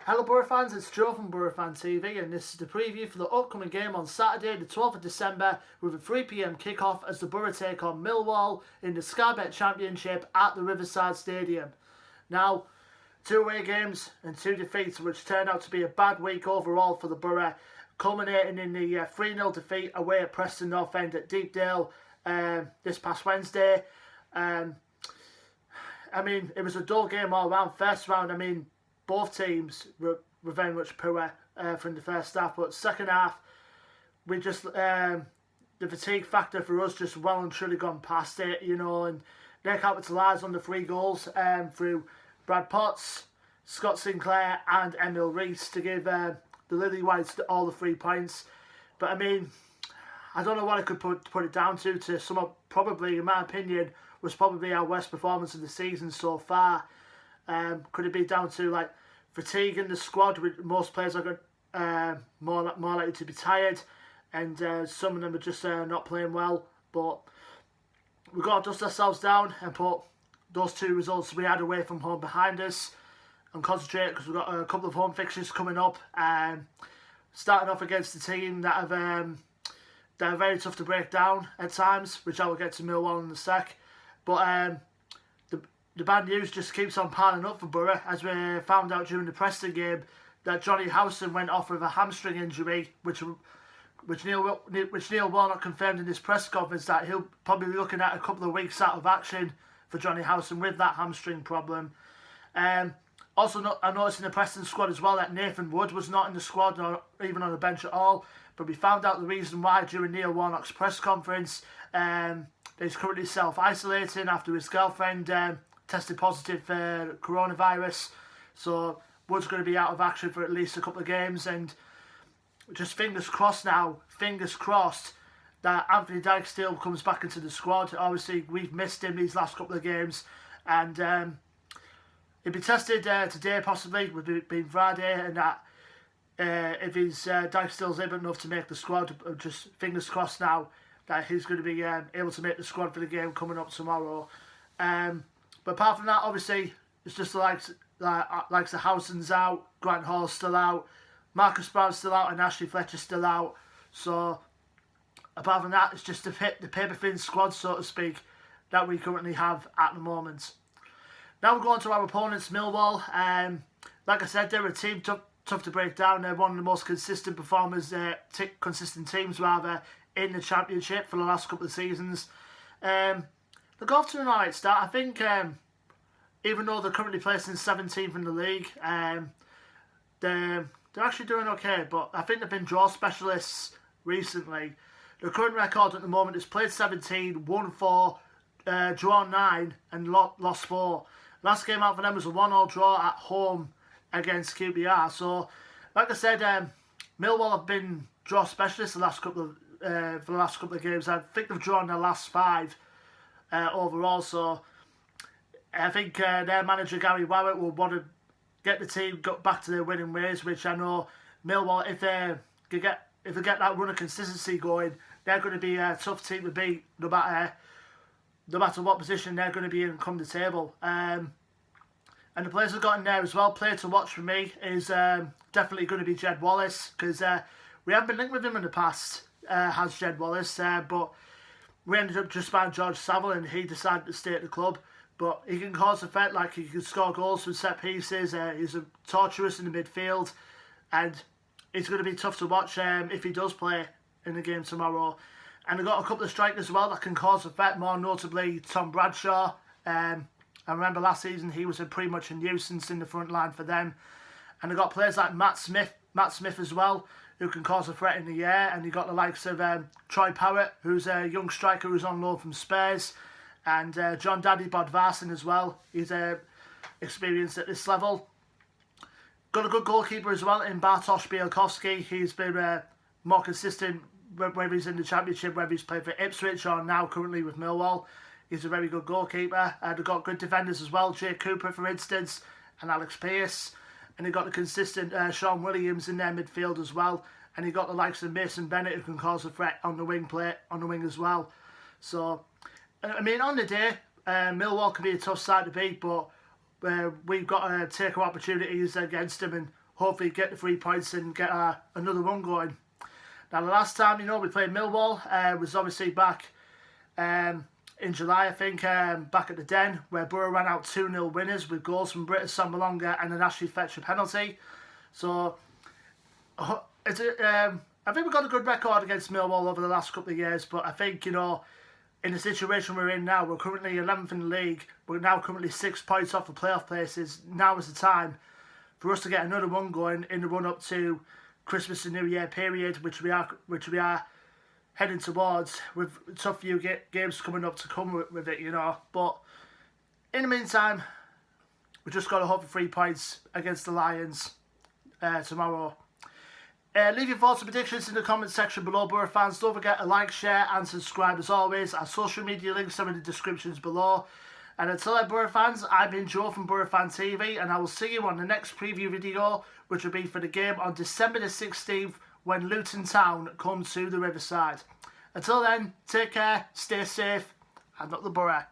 Hello Boro fans, it's Joe from Boro Fan TV and this is the preview for the upcoming game on Saturday the 12th of December with a 3 PM kickoff as the Boro take on Millwall in the Sky Bet Championship at the Riverside Stadium. Now, 2 away games and 2 defeats, which turned out to be a bad week overall for the Boro, culminating in the 3-0 defeat away at Preston North End at Deepdale this past Wednesday. It was a dull game all round. First round, both teams were very much poor from the first half, but second half, we just the fatigue factor for us just well and truly gone past it, and they capitalised on the 3 goals through Brad Potts, Scott Sinclair and Emil Rees to give the Lily Whites all the 3 points. But I don't know what I could put it down to sum up. Probably, in my opinion, was probably our worst performance of the season so far. Could it be down to fatigue in the squad? With most players are more likely to be tired, and some of them are just not playing well. But we've got to dust ourselves down and put those 2 results we had away from home behind us and concentrate, because we've got a couple of home fixtures coming up. Starting off against a team that are very tough to break down at times, which I will get to Millwall in a sec. But the bad news just keeps on piling up for Boro, as we found out during the Preston game that Johnny Howson went off with a hamstring injury, which Neil Warnock confirmed in his press conference that he'll probably be looking at a couple of weeks out of action for Johnny Howson with that hamstring problem. Also, I noticed in the Preston squad as well that Nathan Wood was not in the squad or even on the bench at all, but we found out the reason why during Neil Warnock's press conference. He's currently self-isolating after his girlfriend tested positive for coronavirus, so Wood's going to be out of action for at least a couple of games, and just fingers crossed that Anthony Dijksteel comes back into the squad. Obviously, we've missed him these last couple of games, and he'll be tested today possibly, with it being Friday, and that if Dijksteel's able enough to make the squad, just fingers crossed now that he's going to be able to make the squad for the game coming up tomorrow. But apart from that, obviously, it's just the likes of Howson's out, Grant Hall's still out, Marcus Brown's still out, and Ashley Fletcher's still out. So, apart from that, it's just the paper-thin squad, so to speak, that we currently have at the moment. Now we're going to our opponents, Millwall. Like I said, they're a team tough to break down. They're one of the most consistent performers, consistent teams rather, in the Championship for the last couple of seasons. They got off to an alright start. I think even though they're currently placing 17th in the league, they're actually doing okay, but I think they've been draw specialists recently. The current record at the moment is played 17, won 4, draw 9 and lost 4. Last game out for them was a 1-1 draw at home against QPR. So, like I said, Millwall have been draw specialists for the last couple of games. I think they've drawn their last 5 overall. So I think their manager Gary Warwick will want to get the team back to their winning ways, which I know Millwall, if they get that run of consistency going, they're going to be a tough team to beat, no matter what position they're going to be in come the table. And the players who've got in there as well, player to watch for me is definitely going to be Jed Wallace, because we haven't been linked with him in the past, has Jed Wallace, but we ended up just buying George Saville and he decided to stay at the club. But he can cause effect, he can score goals from set pieces, he's a torturous in the midfield, and it's going to be tough to watch if he does play in the game tomorrow. And they've got a couple of strikers as well that can cause effect, more notably Tom Bradshaw. I remember last season he was pretty much a nuisance in the front line for them. And they've got players like Matt Smith as well, who can cause a threat in the air. And you've got the likes of Troy Powett, who's a young striker who's on loan from Spurs. And John Daddy Bodvarsson as well. He's experienced at this level. Got a good goalkeeper as well in Bartosz Bielkowski. He's been more consistent whether he's in the Championship, whether he's played for Ipswich or now currently with Millwall. He's a very good goalkeeper. They've got good defenders as well, Jay Cooper for instance, and Alex Pearce. And they've got the consistent Sean Williams in their midfield as well. And you've got the likes of Mason Bennett, who can cause a threat on the wing as well. So, on the day, Millwall can be a tough side to beat, but we've got to take our opportunities against them and hopefully get the 3 points and get another run going. Now, the last time, we played Millwall was obviously back in July, I think, back at the Den, where Boro ran out 2-0 winners with goals from Britta Sambalonga and an Ashley Fletcher penalty. So, I think we've got a good record against Millwall over the last couple of years, but I think, in the situation we're in now, we're currently 11th in the league. We're now currently 6 points off the playoff places. Now is the time for us to get another run going in the run-up to Christmas and New Year period, which we are heading towards, with a tough few games coming up to come with it, But in the meantime, we just got to hope for 3 points against the Lions tomorrow. Leave your thoughts and predictions in the comment section below, Boro fans. Don't forget to like, share and subscribe as always. Our social media links are in the descriptions below. And until then, Boro fans, I've been Joe from Boro Fan TV, and I will see you on the next preview video, which will be for the game on December the 16th, when Luton Town come to the Riverside. Until then, take care, stay safe, and up the Boro.